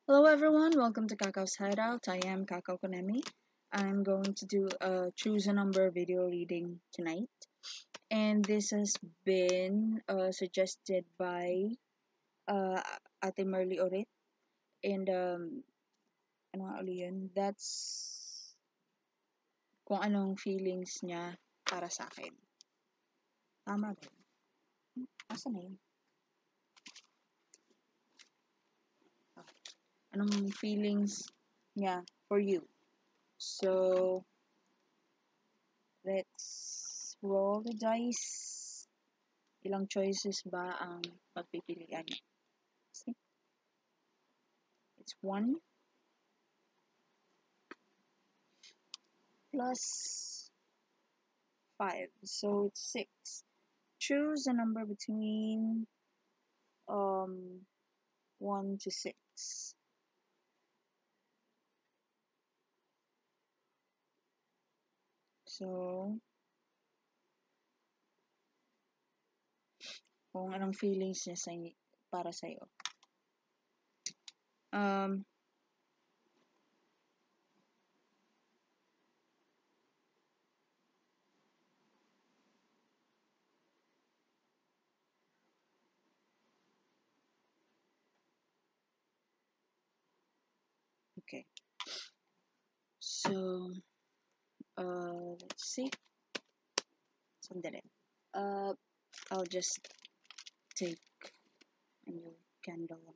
Hello everyone, welcome to Kakao's Hideout. I am Kakao Konemi. I'm going to do a choose a number video reading tonight. And this has been suggested by uh, Ate Merly Orit. And ano nga uli yun? That's kung anong feelings niya para sa akin. Tama ba? Asa na yun? Anong feelings niya for you? So, let's roll the dice. Ilang choices ba ang pagpipilian niya? See? It's 1 plus 5, so it's 6. Choose a number between 1 to 6. So, kung anong feelings niya para sa'yo. Okay. So, let's see. Sandali. I'll just take a new candle.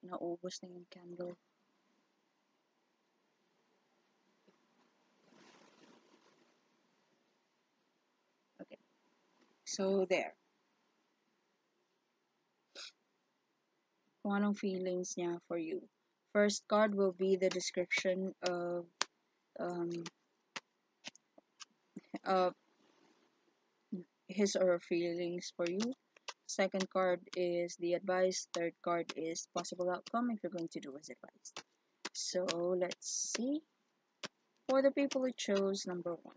Naubos na yung candle. Okay. So, there. Kung anong feelings niya for you. First card will be the description of his or her feelings for you. Second card is the advice. Third card is possible outcome if you're going to do as advised. So let's see. For the people who chose number 1.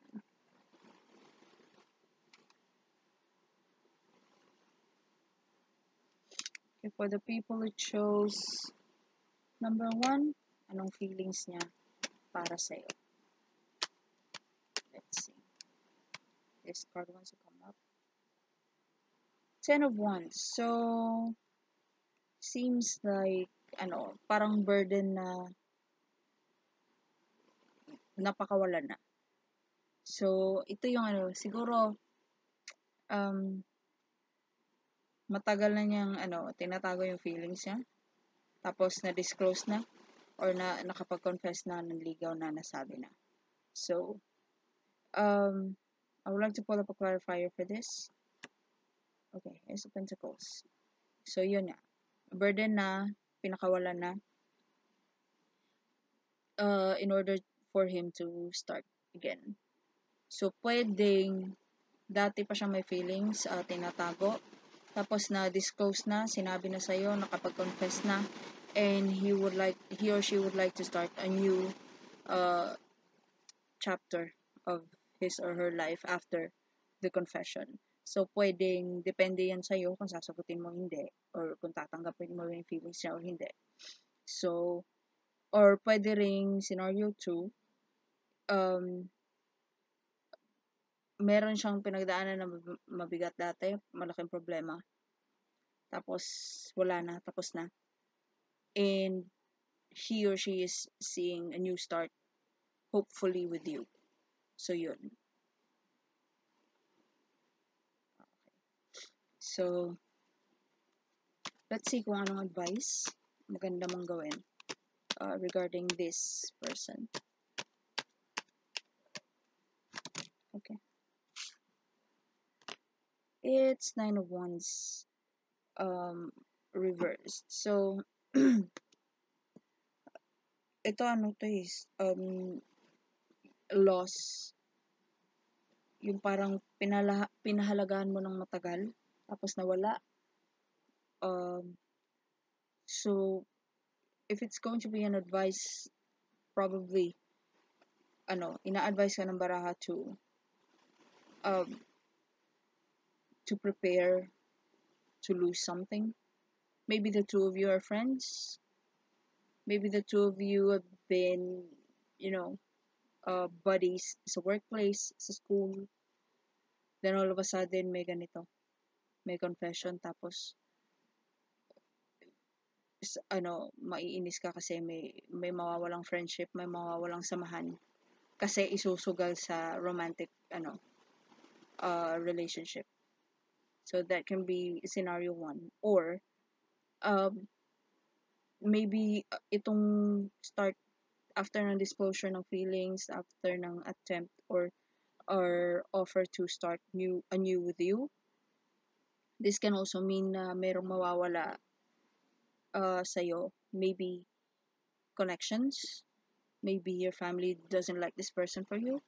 Okay, for the people who chose number 1, anong feelings niya para sa'yo? Let's see. This card wants to come up. 10 of Wands. So, seems like, parang burden na napakawalan na. So, ito yung siguro, matagal na niyang, tinatago yung feelings niya. Tapos, na-disclose na. Or nakapag-confess na, nanligaw na, nasabi na. So, I would like to pull up a clarifier for this. Okay, Ace of Pentacles. So, yun nga. Burden na, pinakawalan na. In order for him to start again. So, pwedeng dati pa siyang may feelings, tinatago. Tapos na-disclose na, sinabi na sa'yo, nakapag-confess na. And he or she would like to start a new chapter of his or her life after the confession. So, pwedeng, depende yan sa'yo kung sasagutin mo hindi. Or kung tatanggapin mo yung feelings niya or hindi. So, or pwede ring scenario 2, meron siyang pinagdaanan na mabigat dati, malaking problema. Tapos, wala na, tapos na. And he or she is seeing a new start, hopefully with you. So, yun. Okay. So, let's see kung anong advice maganda mong gawin regarding this person. Okay. It's 9 of Wands reversed. So, ito loss. Yung parang pinahalagaan mo ng matagal, tapos nawala. So, if it's going to be an advice, probably, ina-advise ka ng baraha to prepare to lose something. Maybe the two of you are friends. Maybe the two of you have been, you know, buddies sa workplace, sa school. Then all of a sudden, may ganito. May confession. Tapos, maiinis ka kasi may mawawalang friendship, may mawawalang samahan. Kasi isusugal sa romantic, relationship. So that can be scenario 1. Or, maybe itong start after ng disclosure ng feelings, after ng attempt or offer to start anew with you. This can also mean na merong mawawala sa'yo. Maybe connections. Maybe your family doesn't like this person for you.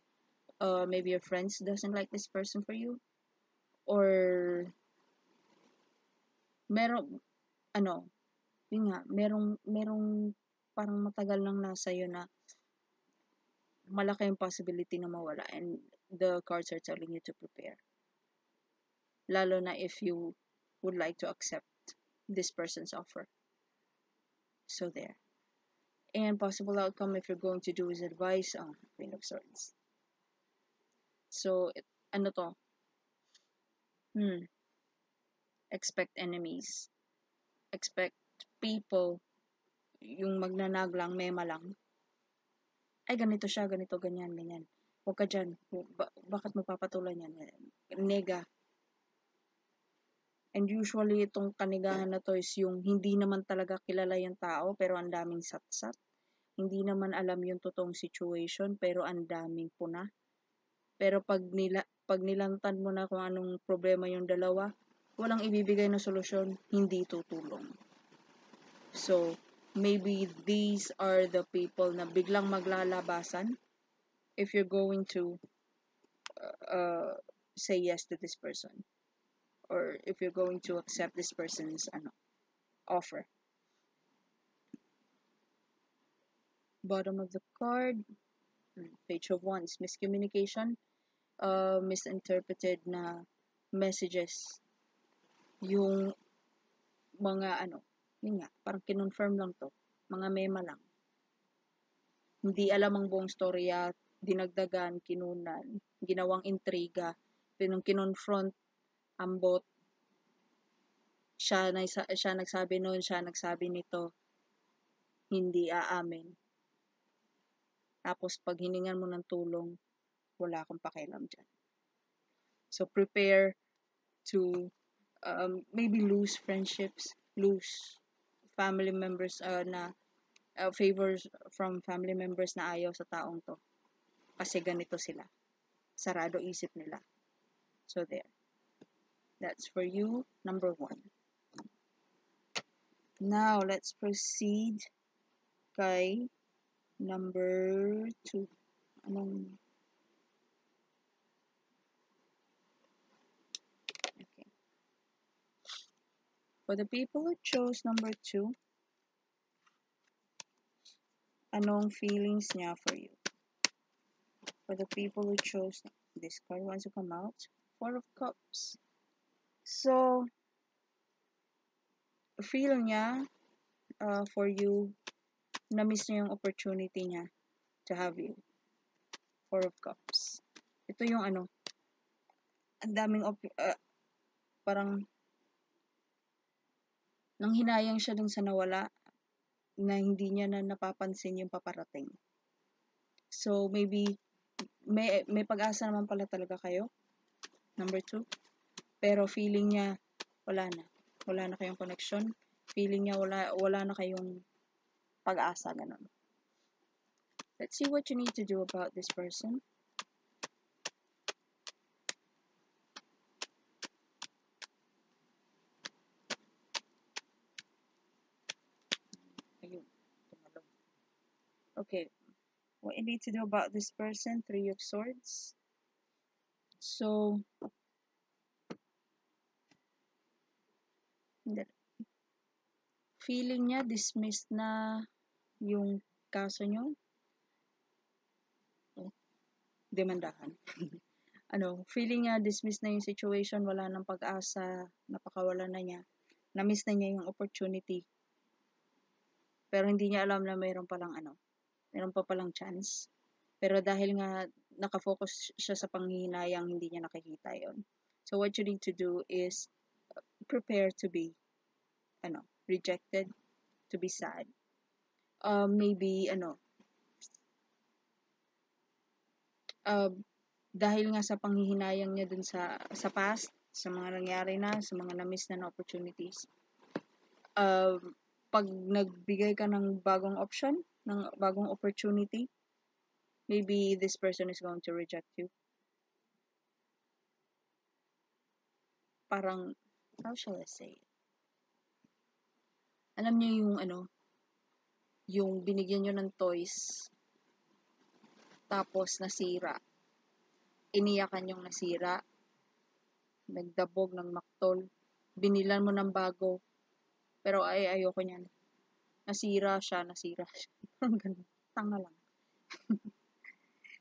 Maybe your friends doesn't like this person for you. Or merong merong parang matagal nang nasa iyo na malaki yung possibility na mawala, and the cards are telling you to prepare. Lalo na if you would like to accept this person's offer. So there. And possible outcome if you're going to do is advice on Queen of Swords. So, ano to? Expect enemies. Expect people yung magnanag lang, mema lang. Ay, ganito siya, ganito, ganyan, ganyan. Huwag ka dyan. Bakit mo papatulan yan? Nega. And usually, itong kanigahan na to is yung hindi naman talaga kilala yung tao, pero ang daming satsat. Hindi naman alam yung totoong situation, pero ang daming puna. Pero pag nilantan mo na kung anong problema yung dalawa, walang ibibigay na solusyon, hindi tutulong. So, maybe these are the people na biglang maglalabasan if you're going to say yes to this person, or if you're going to accept this person's offer. Bottom of the card, Page of Wands, miscommunication, misinterpreted na messages. Yung mga yun nga, parang kinonfirm lang to, mga mema lang. Hindi alam ang buong storya, dinagdagan, kinunan, ginawang intriga, kinonfront, ambot, siya nagsabi noon, siya nagsabi nito, hindi aamin. Tapos pag hiningan mo ng tulong, wala akong pakialam dyan. So prepare to maybe lose friendships, lose family members na favors from family members na ayaw sa taong to. Kasi ganito sila. Sarado isip nila. So there. That's for you, number 1. Now, let's proceed kay number 2. Okay. For the people who chose number 2, anong feelings niya for you? For the people who chose this card wants to come out, 4 of Cups. So, feel niya for you, na-miss niya yung opportunity niya to have you. 4 of Cups. Ito yung ang daming parang nang hinayang siya dun sa nawala, na hindi niya na napapansin yung paparating. So, maybe may pag-asa naman pala talaga kayo, number 2. Pero feeling niya, wala na kayong connection. Feeling niya, wala na kayong pag-asa, ganun. Let's see what you need to do about this person. Ayun, tumalong. Okay, what you need to do about this person, 3 of Swords. So, feeling niya dismissed na yung kaso nyo. Demandahan. feeling niya dismiss na yung situation, wala nang pag-asa, napakawalan na niya. Na-miss na niya yung opportunity. Pero hindi niya alam na mayroon pa palang chance. Pero dahil nga nakafocus siya sa panghihinayang, hindi niya nakikita yon. So what you need to do is prepare to be rejected, to be sad. Maybe dahil nga sa panghihinayang niya dun sa past, sa mga nangyari na, sa mga na-miss na opportunities, pag nagbigay ka ng bagong option, ng bagong opportunity, maybe this person is going to reject you. Parang, how shall I say it? Alam niyo yung binigyan niyo ng toys, tapos nasira. Iniyakan yung nasira, nagdabog ng maktol, binilan mo ng bago, pero ayoko niyan. Nasira siya. Parang ganun. Tanga lang.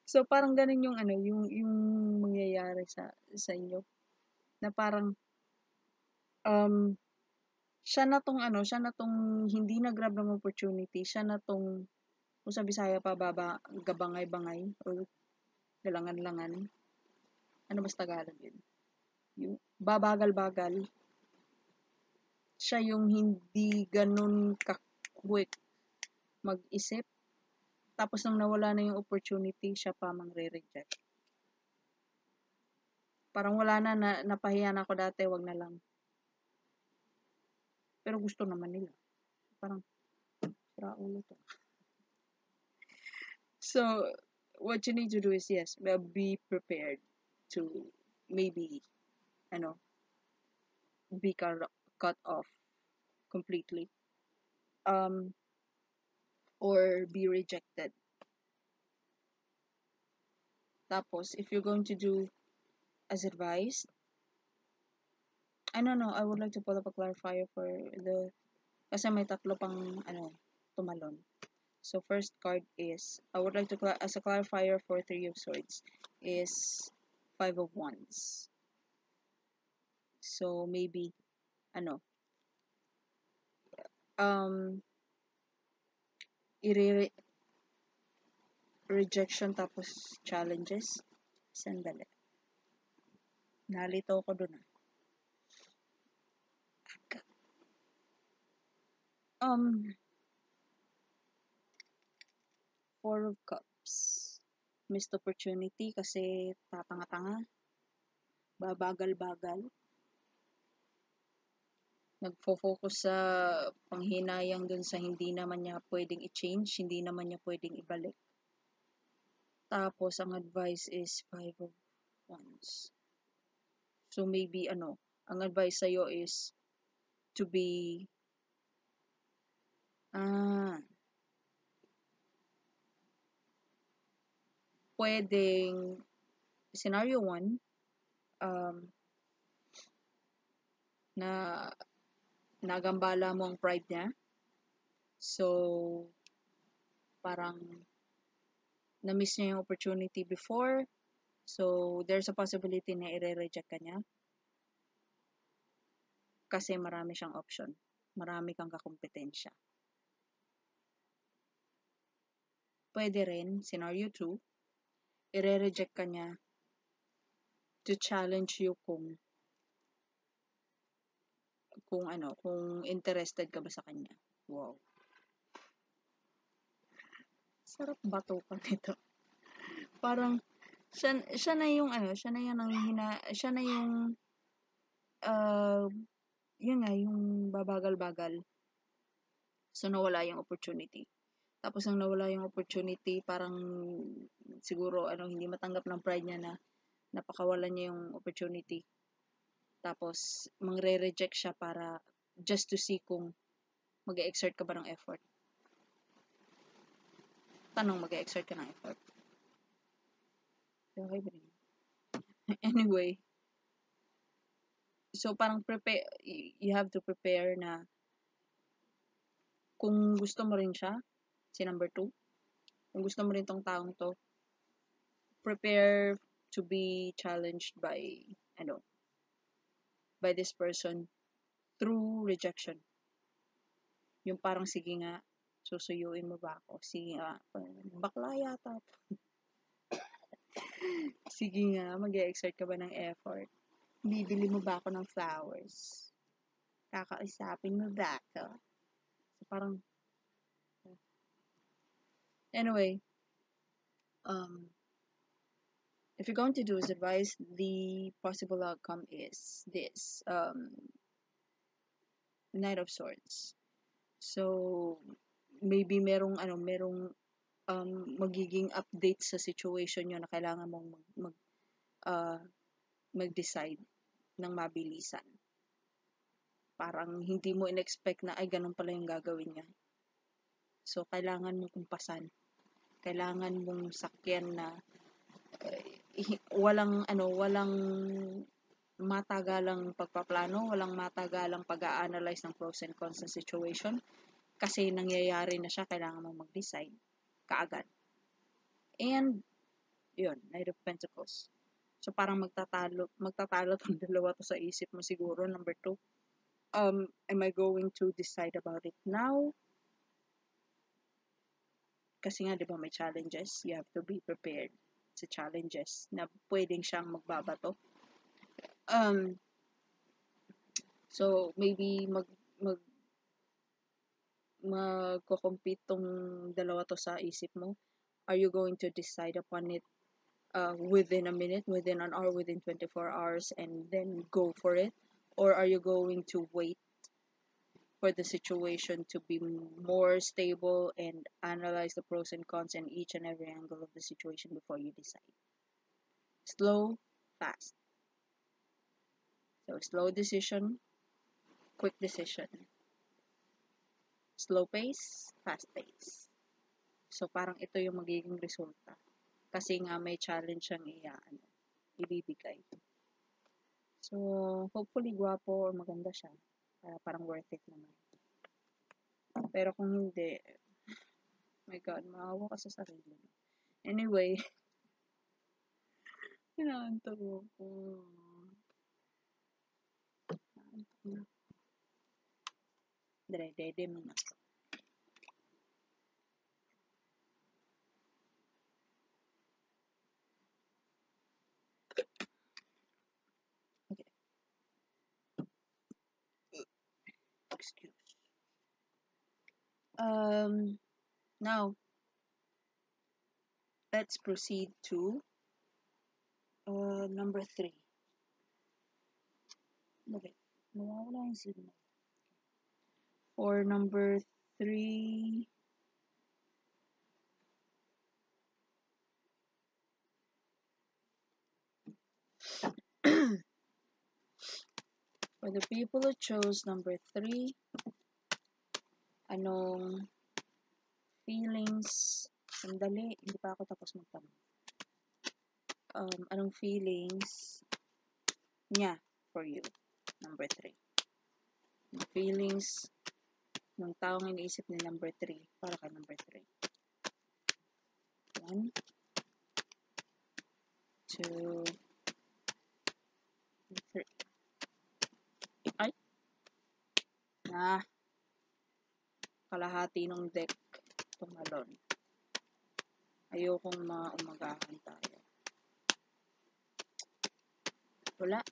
So, parang ganun yung yung mangyayari sa inyo. Na parang, siya na tong hindi na-grab ng opportunity, siya na tong, kung sa Bisaya pa, gabangay-bangay, or galangan-langan. Ano ba sa Tagalog yun? Yung babagal-bagal. Siya yung hindi ganun ka-quick mag-isip. Tapos nang nawala na yung opportunity, siya pa mang-reject. Parang wala na, napahiya na ako dati, wag na lang. Pero gusto naman nila. Parang, sira ulo to. So, what you need to do is, yes, be prepared to maybe, be cut off completely. Or be rejected. Tapos, if you're going to do as advised, I don't know, I would like to pull up a clarifier for kasi may tatlo pang, tumalon. So, first card is, I would like to, as a clarifier for Three of Swords, is Five of Wands. So, maybe, rejection tapos challenges. Sandali. Nalito ko dun. Four of Cups. Missed opportunity kasi tatanga-tanga. Babagal-bagal. Nagfo-focus sa panghinayang dun sa hindi naman niya pwedeng i-change, hindi naman niya pwedeng ibalik. Tapos, ang advice is Five of Wands. So, maybe, ang advice sa'yo is to be, pwedeng, scenario 1, na nagambala mo ang pride niya. So, parang na-miss niya yung opportunity before. So, there's a possibility na i-reject ka niya. Kasi marami siyang option. Marami kang kakompetensya. Pwede rin, scenario 2, i-reject ka niya to challenge you kung interested ka ba sa kanya. Wow. Sarap bato pa nito. Parang, siya na yung yun nga, yung babagal-bagal. So, nawala yung opportunity. Tapos, nang nawala yung opportunity, parang, siguro, hindi matanggap ng pride niya na napakawalan niya yung opportunity. Tapos, mangre-reject siya para just to see kung mag-exert ka ba ng effort. Tanong, mag-exert ka ng effort. Okay ba rin? Anyway, so parang you have to prepare na kung gusto mo rin siya, si number 2, kung gusto mo rin tong taong to, prepare to be challenged by by this person through rejection. Yung parang, sige nga, susuyuin mo ba ako? Sige nga, bakla yata. Sige nga, mag-e-exert ka ba ng effort? Bibili mo ba ako ng flowers? Kakausapin mo ba ako? So, parang, anyway, if you're going to do this advice, the possible outcome is this, Knight of Swords. So, maybe merong magiging update sa situation nyo na kailangan mong mag-decide ng mabilisan. Parang hindi mo in-expect na, ay, ganun pala yung gagawin niya. So, kailangan mong kumpasan. Kailangan mong sakyan na walang matagalang pagpaplano, walang matagalang pag-a-analyze ng pros and cons ng situation. Kasi nangyayari na siya, kailangan mong mag-decide kaagad. And, yun, Knight of Pentacles. So, parang magtatalo tong dalawa to sa isip mo siguro. Number 2, am I going to decide about it now? Kasi nga, di ba, may challenges. You have to be prepared sa challenges na pwedeng siyang magbabato. So, maybe magko-compete tong dalawa to sa isip mo. Are you going to decide upon it within a minute, within an hour, within 24 hours, and then go for it? Or are you going to wait for the situation to be more stable and analyze the pros and cons and each and every angle of the situation before you decide? Slow, fast. So, slow decision, quick decision. Slow pace, fast pace. So, parang ito yung magiging resulta. Kasi nga may challenge siyang ibibigay. So, hopefully gwapo or maganda siya. Parang worth it naman. Pero kung hindi, my God, maawa ka sa sarili. Anyway, inaantok ko. Dede mo na. Okay. Excuse. Now, let's proceed to number 3. Okay. Nawawala yung signal. For number 3, for the people who chose number 3, anong feelings, sandali, hindi pa ako tapos magtanong. Anong feelings niya for you, number 3? Yung feelings ng taong iniisip ni number 3 para kay number 3. 1, 2, 3. Ay! Kalahati ng deck tumalon. Ayokong maumagahan tayo. Wala.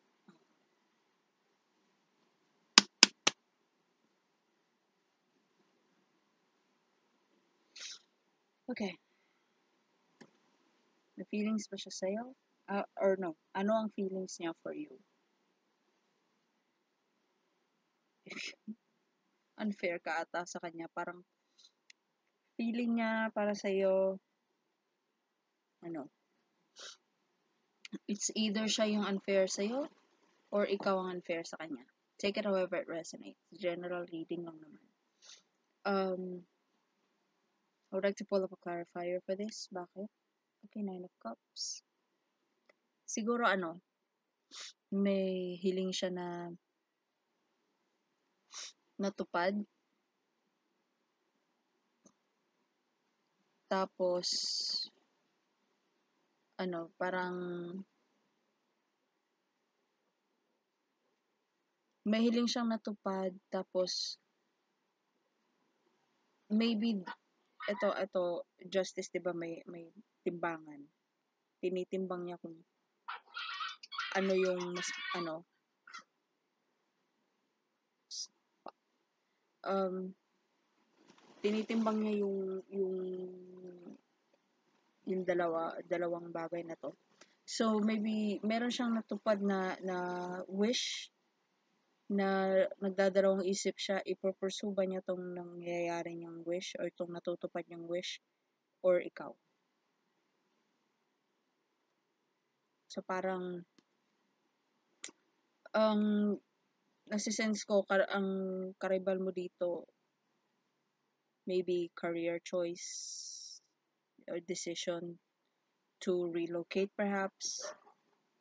Okay. May feelings ba siya sa'yo? Or no? Ano ang feelings niya for you? Unfair ka ata sa kanya. Parang feeling niya para sa'yo, it's either siya yung unfair sa'yo or ikaw ang unfair sa kanya. Take it however it resonates. General reading lang naman. I would like to pull up a clarifier for this. Bakit? Okay, 9 of Cups. Siguro may hiling siya na natupad. Tapos, parang may hiling siyang natupad, tapos maybe ito justice, 'di ba, may timbangan. Tinitimbang niya kung ano yung mas um tinitimbang niya yung dalawang bagay na to. So maybe meron siyang natupad na wish, na nagdadalawang isip siya, ipo-pursue ba niya tong nangyayari niyang wish or tong natutupad niyang wish, or ikaw. So parang ang nasisense ko, ang karibal mo dito, maybe career choice or decision to relocate perhaps,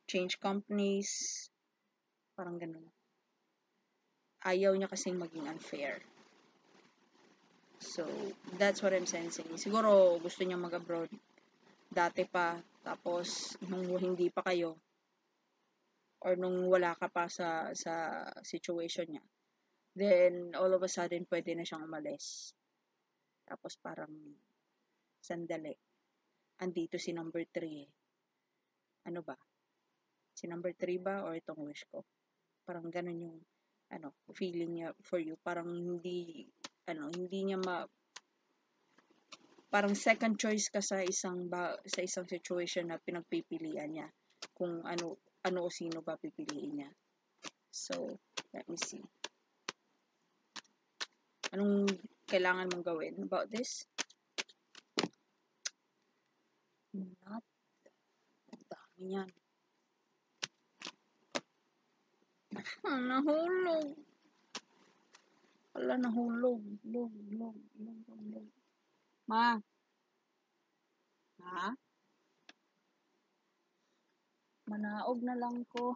change companies, parang ganun. Ayaw niya kasing maging unfair. So, that's what I'm sensing. Siguro gusto niya mag-abroad dati pa, tapos nung hindi pa kayo, or nung wala ka pa sa situation niya, then all of a sudden pwede na siyang umalis. Tapos parang, sandali, andito si number 3 eh. Ano ba? Si number 3 ba or itong wish ko? Parang ganun yung feeling niya for you. Parang hindi niya parang second choice ka sa isang situation na pinagpipilian niya kung ano o sino ba pipiliin niya. So, let me see. Anong kailangan mong gawin about this? Not. Ang dami yan. Nahulog. Wala, nahulog. Log. Ma. Ha? Manaog na lang ko.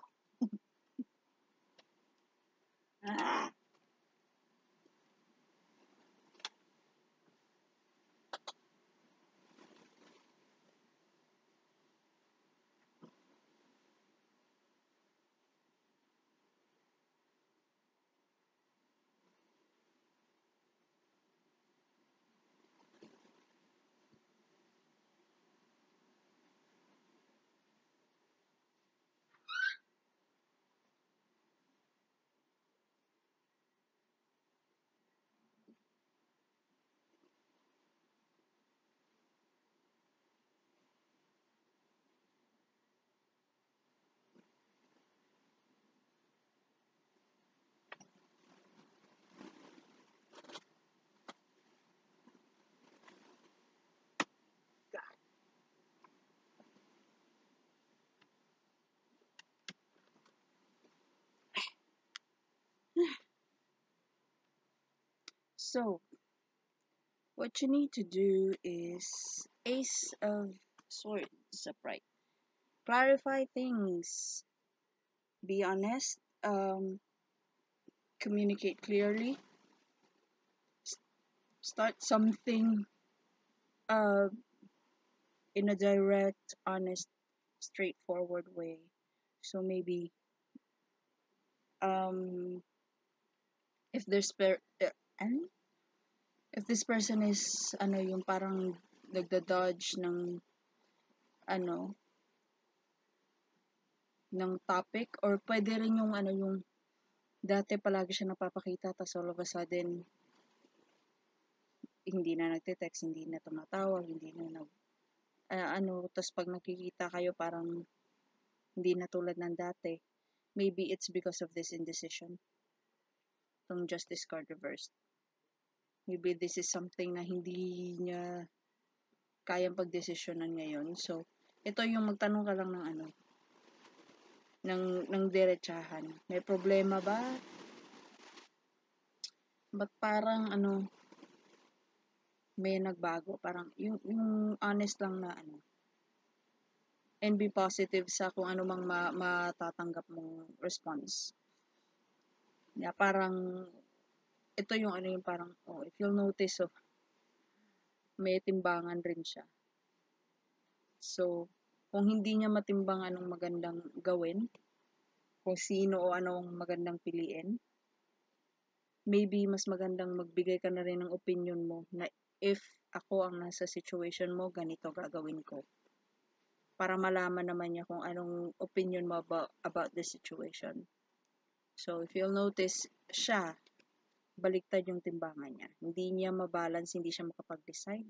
Ah. So, what you need to do is Ace of Swords upright. Clarify things. Be honest. Communicate clearly. Start something in a direct, honest, straightforward way. So maybe if there's if this person is yung parang nagda-dodge ng ng topic, or pwede rin yung yung dati palagi siya napapakita, tas all of a sudden hindi na nagte-text, hindi na tumatawag, hindi na tas pag nakikita kayo parang hindi na tulad ng dati. Maybe it's because of this indecision, tong Justice card reversed. Maybe this is something na hindi niya kayang pagdesisyonan ngayon. So, ito yung magtanong ka lang ng diretsahan. May problema ba? Ba't parang may nagbago? Parang yung honest lang na and be positive sa kung ano mang matatanggap mong response. Yeah, parang ito yung yung parang, if you'll notice, may timbangan rin siya. So, kung hindi niya matimbang anong magandang gawin, kung sino o anong magandang piliin, maybe mas magandang magbigay ka na rin ng opinion mo na if ako ang nasa situation mo, ganito gagawin ko. Para malaman naman niya kung anong opinion mo about the situation. So, if you'll notice, siya, baliktad yung timbangan niya. Hindi niya mabalance, hindi siya makapag-decide,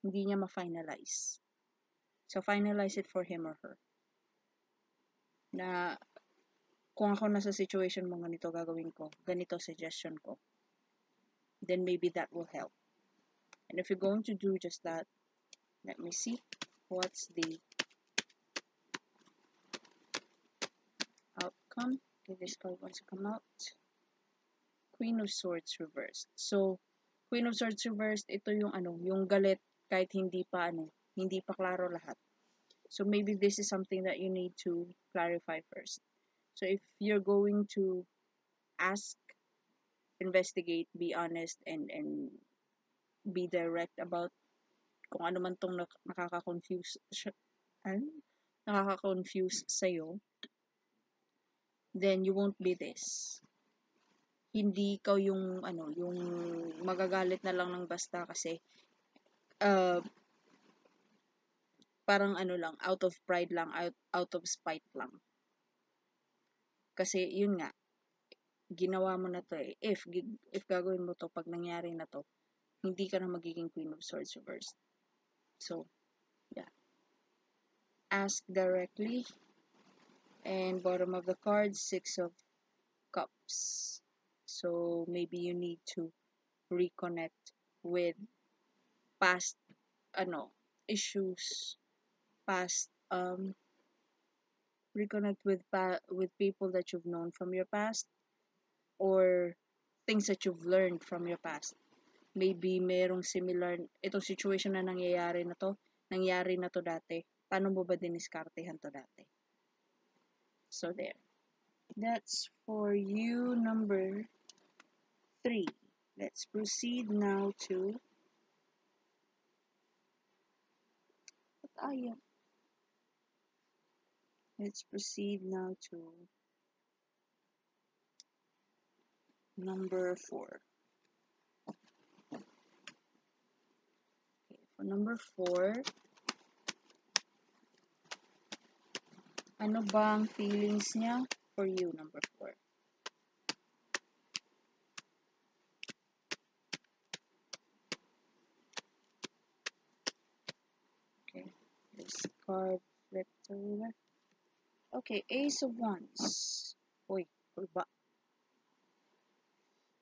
hindi niya ma-finalize. So, finalize it for him or her. Na, kung ako nasa situation mo, ganito gagawin ko, ganito suggestion ko, then maybe that will help. And if you're going to do just that, let me see, what's the outcome? Okay, this card wants to come out. Queen of Swords reversed. So, Queen of Swords reversed, ito yung yung galit kahit hindi pa klaro lahat. So maybe this is something that you need to clarify first. So if you're going to ask, investigate, be honest, and be direct about kung ano man tong nakaka-confuse sa'yo, then you won't be this. Hindi ikaw yung yung magagalit na lang ng basta kasi parang lang, out of pride lang, out of spite lang. Kasi yun nga, ginawa mo na to eh. If gagawin mo to, pag nangyari na to, hindi ka na magiging Queen of Swords reversed. So, yeah. Ask directly. And bottom of the card, Six of Cups. So, maybe you need to reconnect with past, issues, past, reconnect with people that you've known from your past, or things that you've learned from your past. Maybe merong similar, itong situation na nangyari na to dati. Paano mo ba diniskartehan to dati? So there. That's for you, number 3. Let's proceed now to Let's proceed now to number 4. Okay, for number 4, ano ba ang feelings niya for you, number 4? Okay, this card flipped over. Okay, Ace of Wands. Uy, ba?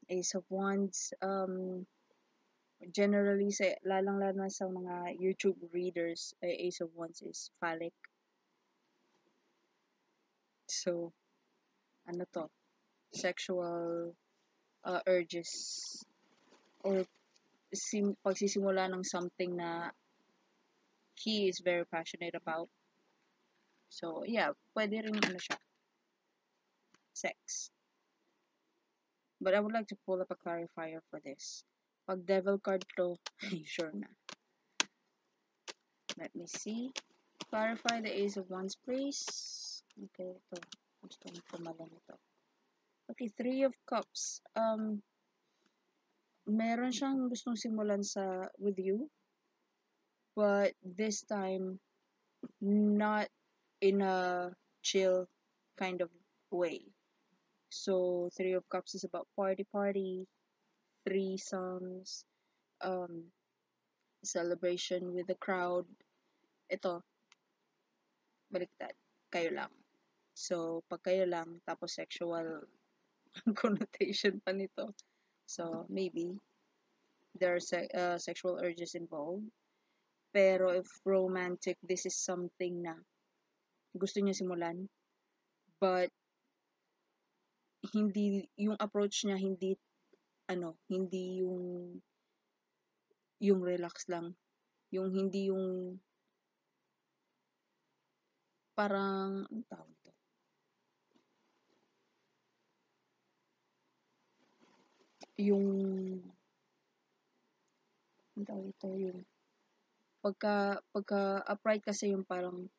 Ace of Wands, generally, lalang-lalo sa mga YouTube readers, Ace of Wands is phallic. So, ano to? Sexual urges or pagsisimula ng something na he is very passionate about. So, yeah, pwede rin siya, sex. But I would like to pull up a clarifier for this. Pag devil card to, sure na. Let me see. Clarify the Ace of Wands, please. Okay, ito. Gusto ko pumalan ito. Okay, Three of Cups. Meron siyang gustong simulan with you, but this time, not in a chill kind of way. So, Three of Cups is about party, threesomes, celebration with the crowd. Ito, baliktad. Kayo lang. So, pag kayo lang, tapos sexual connotation pa nito. So, maybe there are sexual urges involved. Pero if romantic, this is something na gusto niya simulan. But, hindi, yung approach niya, hindi yung relax lang. Yung hindi yung parang, ano tawag ito? Yung, ano tawag ito? pagka upright kasi yung parang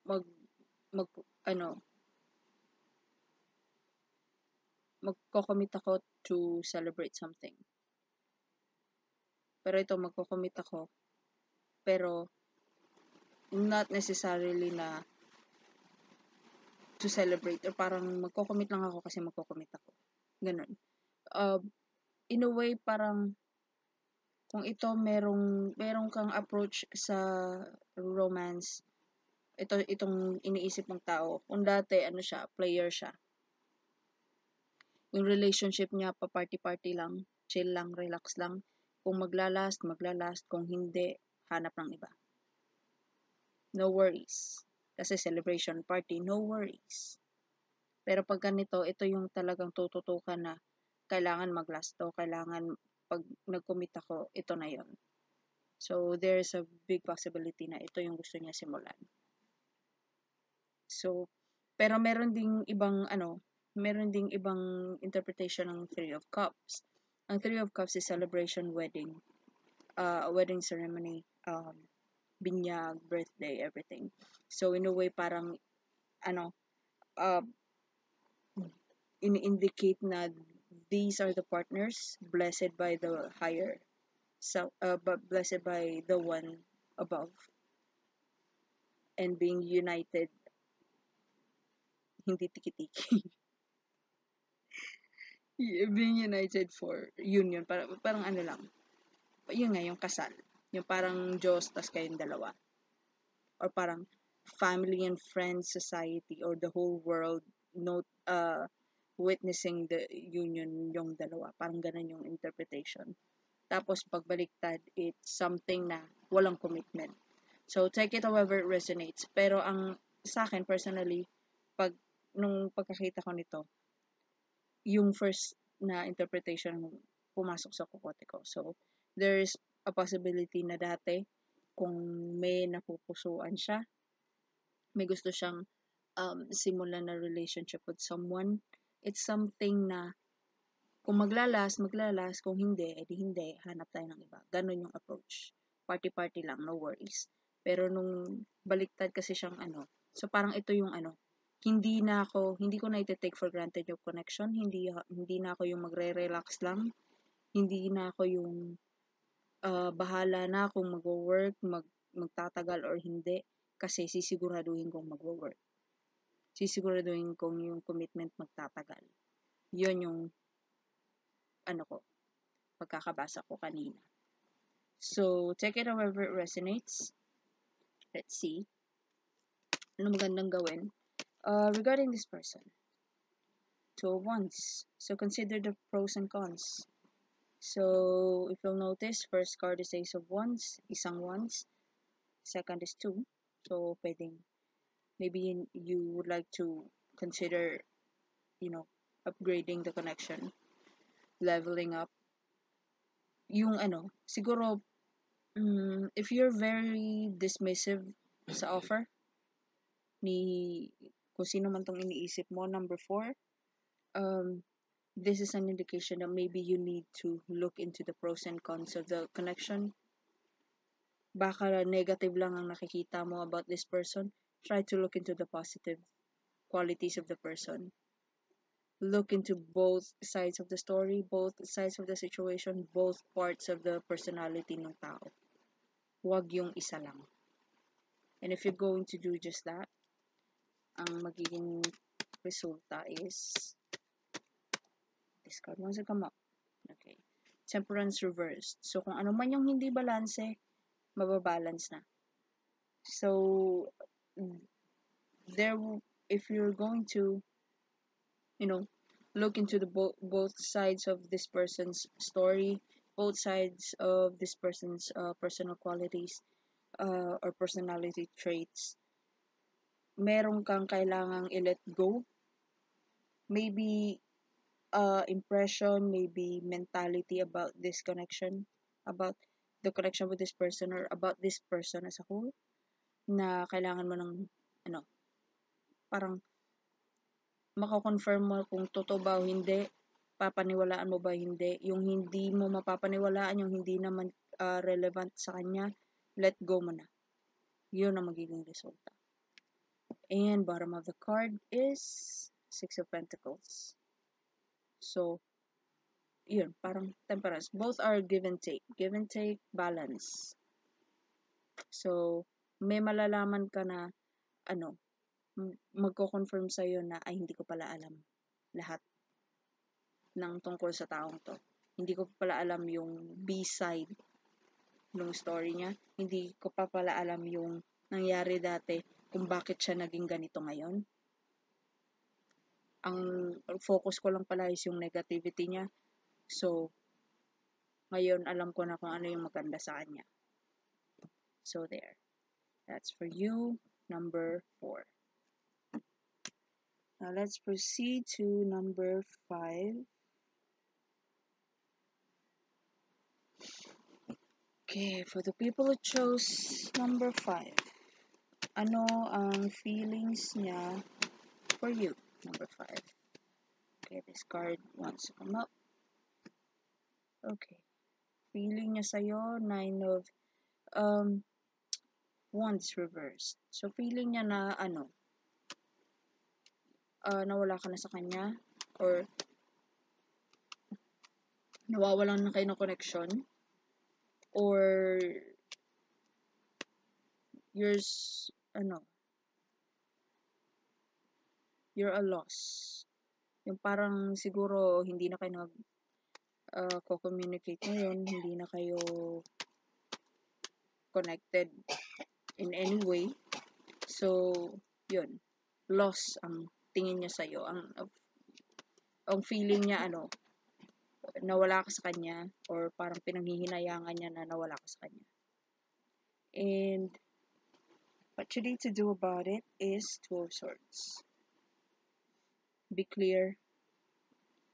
mag mag ano magko-commit ako to celebrate something. Pero ito magko-commit ako pero not necessarily na to celebrate or parang magko-commit lang ako kasi magko-commit ako. Ganun. In a way parang kung ito merong kang approach sa romance, itong iniisip mong tao. Kung dati siya, player siya. Yung relationship niya pa party-party lang, chill lang, relax lang. Kung maglalast, kung hindi, hanap ng iba. No worries. Kasi celebration party, no worries. Pero pag ganito, ito yung talagang tututukan na kailangan maglast to, kailangan pag nag-commit ako, ito na yon. So, there's a big possibility na ito yung gusto niya simulan. So, pero meron ding ibang interpretation ng Three of Cups. Ang Three of Cups is celebration, wedding, wedding ceremony, binyag, birthday, everything. So, in a way, parang, ini-indicate na these are the partners blessed by the higher, blessed by the one above, and being united, hindi tiki-tiki. Being united for union, parang lang, yun nga, yung kasal. Yung parang Diyos, tas kayong dalawa. Or parang family and friends society or the whole world witnessing the union yung dalawa. Parang ganun yung interpretation. Tapos pagbaliktad, it's something na walang commitment. So take it however it resonates. Pero ang sa akin personally, nung pagkakita ko nito, yung first na interpretation pumasok sa kokote ko. So there's a possibility na dati kung may napupusuan siya, may gusto siyang simulan na relationship with someone, it's something na kung maglalas, kung hindi, edi hindi, hanap tayo ng iba. Ganon yung approach. Party-party lang, no worries. Pero nung baliktad kasi siyang so parang ito yung hindi ko na ite-take for granted yung connection, hindi na ako yung magre-relax lang, hindi na ako yung bahala na kung mag-work, magtatagal or hindi, kasi sisiguraduhin kong mag-work. Sisiguraduhin kong yung commitment magtatagal. Yun yung pagkakabasa ko kanina. So, take it however it resonates. Let's see. Ano magandang gawin? Regarding this person. Two of Wands. So, consider the pros and cons. So, if you'll notice, first card is Ace of Wands, isang Wands. Second is 2. So, maybe you would like to consider, upgrading the connection, leveling up. Yung siguro, if you're very dismissive sa offer ni kung sino man tong iniisip mo, number 4, this is an indication that maybe you need to look into the pros and cons of the connection. Baka negative lang ang nakikita mo about this person. Try to look into the positive qualities of the person. Look into both sides of the story, both sides of the situation, both parts of the personality ng tao. Huwag yung isa lang. And if you're going to do just that, ang magiging resulta is this card wants to come up. Okay. Temperance reversed. So, kung ano man yung hindi balanse, mababalance na. So, if you're going to, look into the both sides of this person's story, both sides of this person's personal qualities or personality traits, meron kang kailangang i-let go. Maybe impression, maybe mentality about this connection, about the connection with this person or about this person as a whole, na kailangan mo ng parang mako-confirm mo kung totoo ba o hindi, papaniwalaan mo ba hindi, yung hindi mo mapapaniwalaan, yung hindi naman relevant sa kanya, let go mo na. Yun ang magiging resulta. And bottom of the card is Six of Pentacles. So, yun, parang temperance. Both are give and take. Give and take, balance. So, may malalaman ka na, magko-confirm sa'yo na, ay, hindi ko pala alam lahat ng tungkol sa taong to. Hindi ko pala alam yung B-side ng story niya. Hindi ko pa pala alam yung nangyari dati kung bakit siya naging ganito ngayon. Ang focus ko lang pala is yung negativity niya. So, ngayon alam ko na kung ano yung maganda sa kanya. So, there. That's for you, number 4. Now, let's proceed to number 5. Okay, for the people who chose number 5, ano ang feelings niya for you, number 5? Okay, this card wants to come up. Okay, feeling niya sa'yo, 9 of Wands reversed. So, feeling niya na, nawala ka na sa kanya, or nawawalan na kayo ng connection, or you're a loss. Yung parang siguro hindi na kayo co-communicate ngayon, hindi na kayo connected in any way. So, yun. Loss ang tingin niya sa'yo. Ang feeling niya, nawala ka sa kanya, or parang pinanghihinayangan niya na nawala ka sa kanya. And what you need to do about it is Two of Swords. Be clear.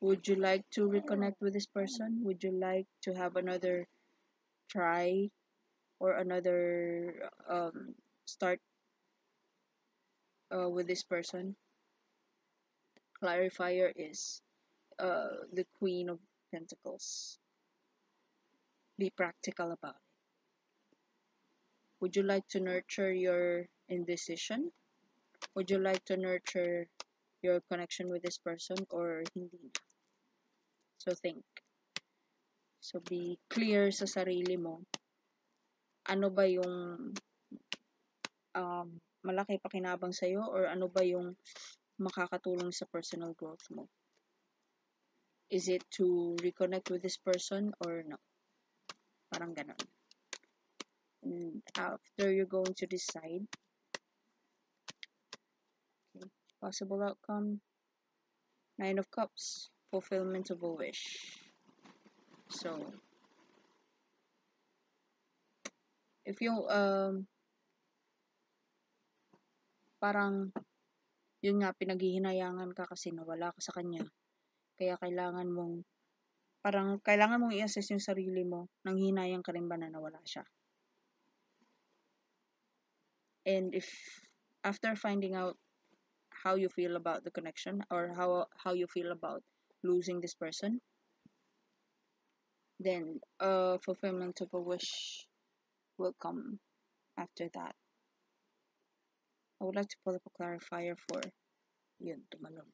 Would you like to reconnect with this person? Would you like to have another try or another start with this person? Clarifier is the Queen of Pentacles. Be practical about it. Would you like to nurture your indecision? Would you like to nurture your connection with this person, or hindi na? So think. So be clear sa sarili mo. Ano ba yung malaki pakinabang sa'yo, or ano ba yung makakatulong sa personal growth mo? Is it to reconnect with this person or no? Parang ganon. And after you're going to decide, okay, possible outcome, 9 of Cups, fulfillment of a wish. So, if you, parang, yun nga, pinaghihinayangan ka kasi nawala ka sa kanya. Kaya kailangan mong i-assess yung sarili mo, nanghihinayang ka rin ba na nawala siya. And if, after finding out how you feel about the connection, or how you feel about losing this person, then fulfillment of a wish will come after that. I would like to pull up a clarifier for yun, tumalon.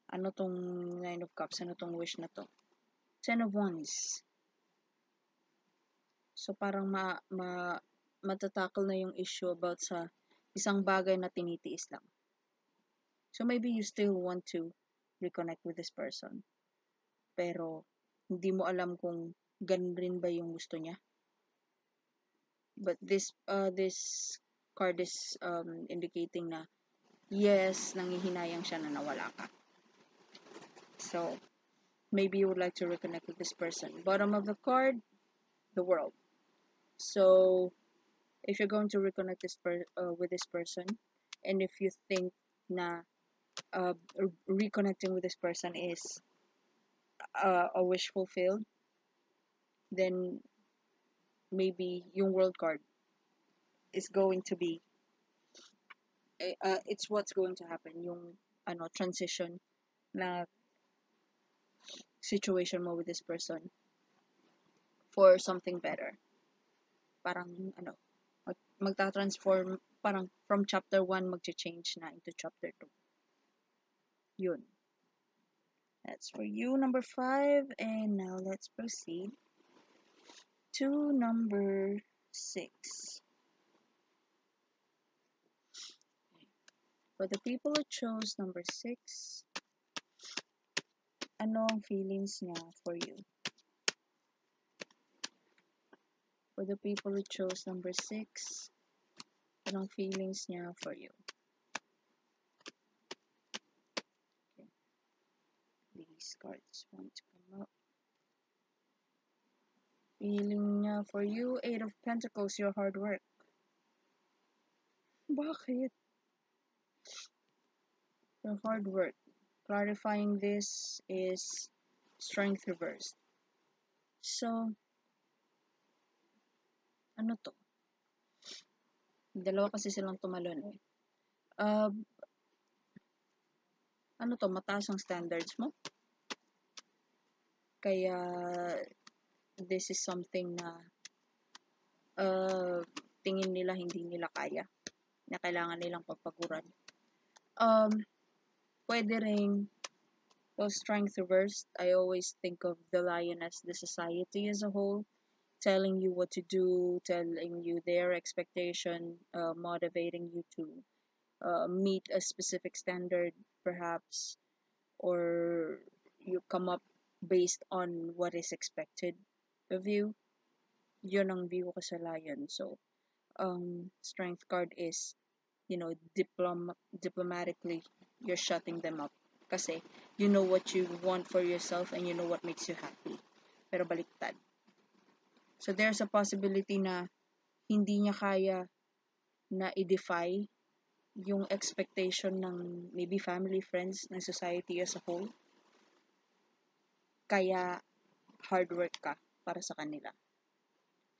Ano tong 9 of Cups? Ano tong wish na to? 10 of Wands. So parang matatackle na yung issue about sa isang bagay na tinitiis lang. So maybe you still want to reconnect with this person, pero hindi mo alam kung ganun rin ba yung gusto niya. But this card is indicating na yes, nanghihinayang siya na nawala ka. So maybe you would like to reconnect with this person. Bottom of the card, the World. So if you're going to reconnect with this person, and if you think na reconnecting with this person is a wish fulfilled, then maybe yung World card is going to be it's what's going to happen, yung transition na situation mo with this person for something better. Parang ano, magta-transform, parang from chapter 1 magche-change na into chapter 2. Yun. That's for you, number 5. And now let's proceed to number 6. For the people who chose number 6, ano ang feelings niya for you? For the people who chose number 6, anong feelings niya for you? Okay. These cards want to come up. Feeling niya for you, 8 of Pentacles, your hard work. Bakit? Your hard work. Clarifying this is Strength reversed. So, ano to? Dalawa kasi silang tumalon eh. Ano to? Mataas ang standards mo? Kaya, this is something na tingin nila hindi nila kaya. Na kailangan nilang pagpaguran. Pwede ring, well, strength reversed. I always think of the lion as the society as a whole, telling you what to do, telling you their expectation, motivating you to meet a specific standard, perhaps, or you come up based on what is expected of you. Yun ang view ko sa lion. So, strength card is, diplomatically, you're shutting them up. Kasi, you know what you want for yourself and you know what makes you happy. Pero baliktad. So, there's a possibility na hindi niya kaya na i-defy yung expectation ng maybe family, friends, ng society as a whole. Kaya, hard work ka para sa kanila.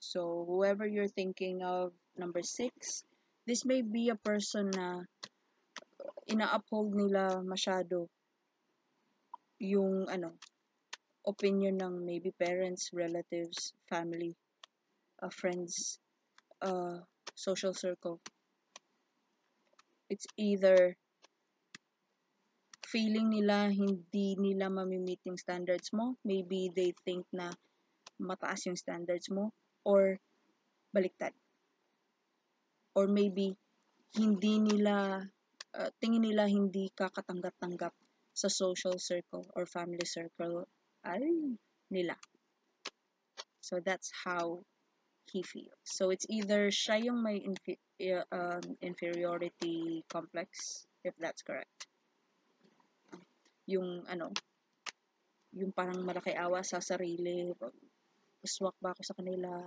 So, whoever you're thinking of, number 6, this may be a person na ina-uphold nila masyado yung opinion ng maybe parents, relatives, family, friends, social circle. It's either feeling nila hindi nila mamimit yung standards mo, maybe they think na mataas yung standards mo, or baliktad. Or maybe hindi nila tingin nila hindi ka katanggap-tanggap sa social circle or family circle nila. So that's how he feels. So it's either siya yung may inferiority complex, if that's correct. Yung yung parang malaki awa sa sarili, swak ba ako sa kanila,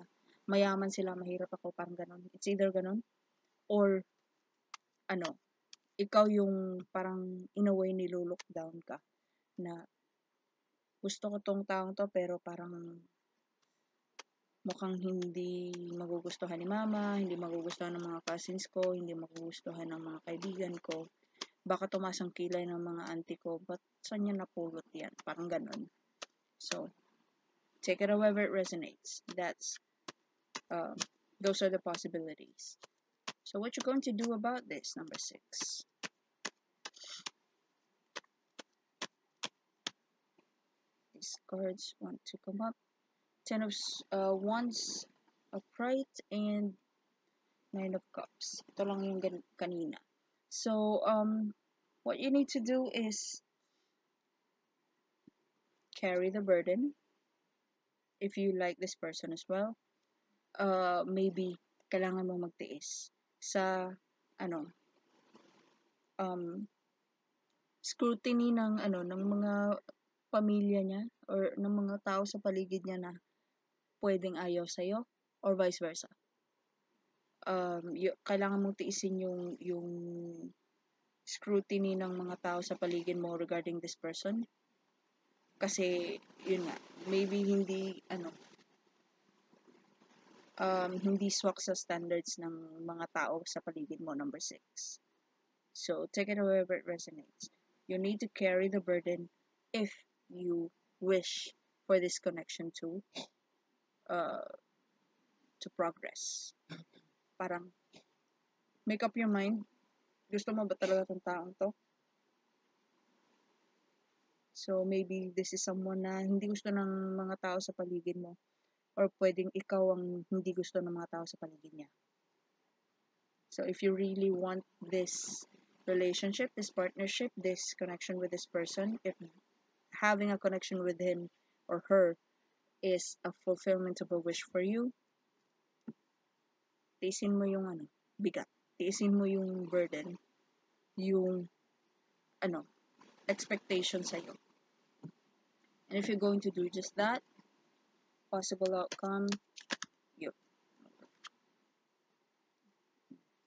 mayaman sila, mahirap ako, parang ganon. It's either ganon, or ikaw yung parang in a way nilulook down ka na gusto ko tong taong to pero parang mukhang hindi magugustuhan ni mama, hindi magugustuhan ng mga cousins ko, hindi magugustuhan ng mga kaibigan ko, baka tumaas ang kilay ng mga auntie ko, but saan niya napulot yan? Parang ganon. So, take it however it resonates. That's those are the possibilities. So what you're going to do about this, number 6? These cards want to come up. 10 of Wands, Upright, and 9 of Cups. Ito lang yung kanina. So, what you need to do is carry the burden. If you like this person as well, maybe kailangan mong magtiis sa scrutiny ng mga pamilya niya or ng mga tao sa paligid niya na pwedeng ayaw sa'yo or vice versa. Kailangan mong tiisin yung scrutiny ng mga tao sa paligid mo regarding this person. Kasi, yun nga, maybe hindi swak sa standards ng mga tao sa paligid mo, number 6. So, take it however it resonates. You need to carry the burden if you wish for this connection to uh, to progress. Parang, make up your mind. Gusto mo ba talaga tong taong to? So, maybe this is someone na hindi gusto ng mga tao sa paligid mo. Or pwedeng ikaw ang hindi gusto ng mga tao sa paligid niya. So, if you really want this relationship, this partnership, this connection with this person, if having a connection with him or her is a fulfillment of a wish for you, tiisin mo yung bigat. Tiisin mo yung burden, yung expectation sa'yo. And if you're going to do just that, possible outcome, yun.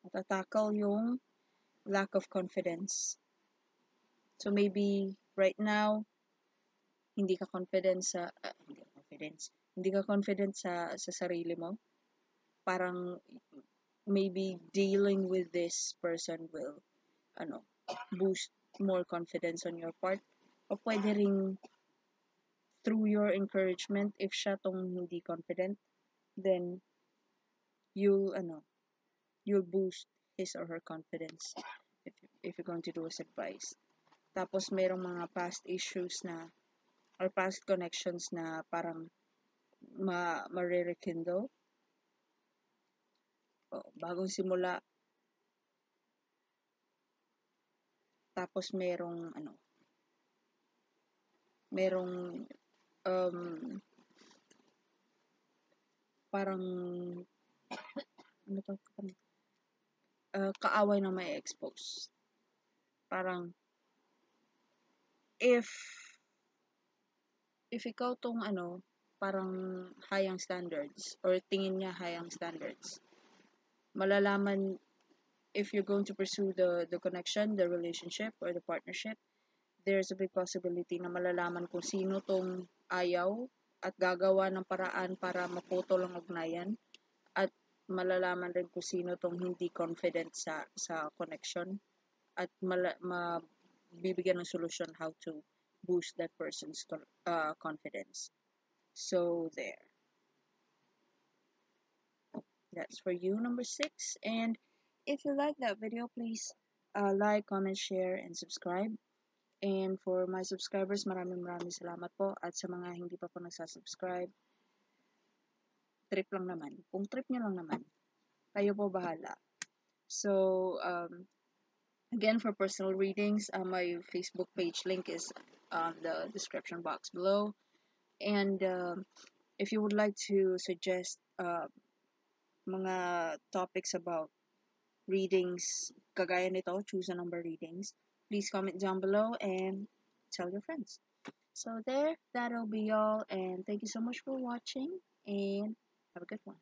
Matatackle yung lack of confidence. So maybe right now, hindi ka confident sa sarili mo. Parang maybe dealing with this person will boost more confidence on your part. O pwede ring through your encouragement, if siya tong hindi confident, then you'll boost his or her confidence if you're going to do his advice. Tapos merong mga past issues na or past connections na parang ma-rekindle. Bagong simula. Tapos merong parang kaaway na may expose. Parang if ikaw tong parang high ang standards or tingin niya high ang standards, malalaman if you're going to pursue the connection, the relationship, or the partnership, there's a big possibility na malalaman kung sino tong ayaw at gagawa ng paraan para maputol ang ugnayan, at malalaman rin kung sino tong hindi confident sa connection, at mabibigyan ng solution how to boost that person's confidence. So there. That's for you, number 6. And if you like that video, please like, comment, share, and subscribe. And for my subscribers, maraming salamat po. At sa mga hindi pa po nagsasubscribe, trip lang naman. Kung trip nyo lang naman, kayo po bahala. So, again, for personal readings, my Facebook page link is on the description box below. And if you would like to suggest mga topics about readings, kagaya nito, choose a number readings, please comment down below and tell your friends. So there, that'll be all, and thank you so much for watching, and have a good one.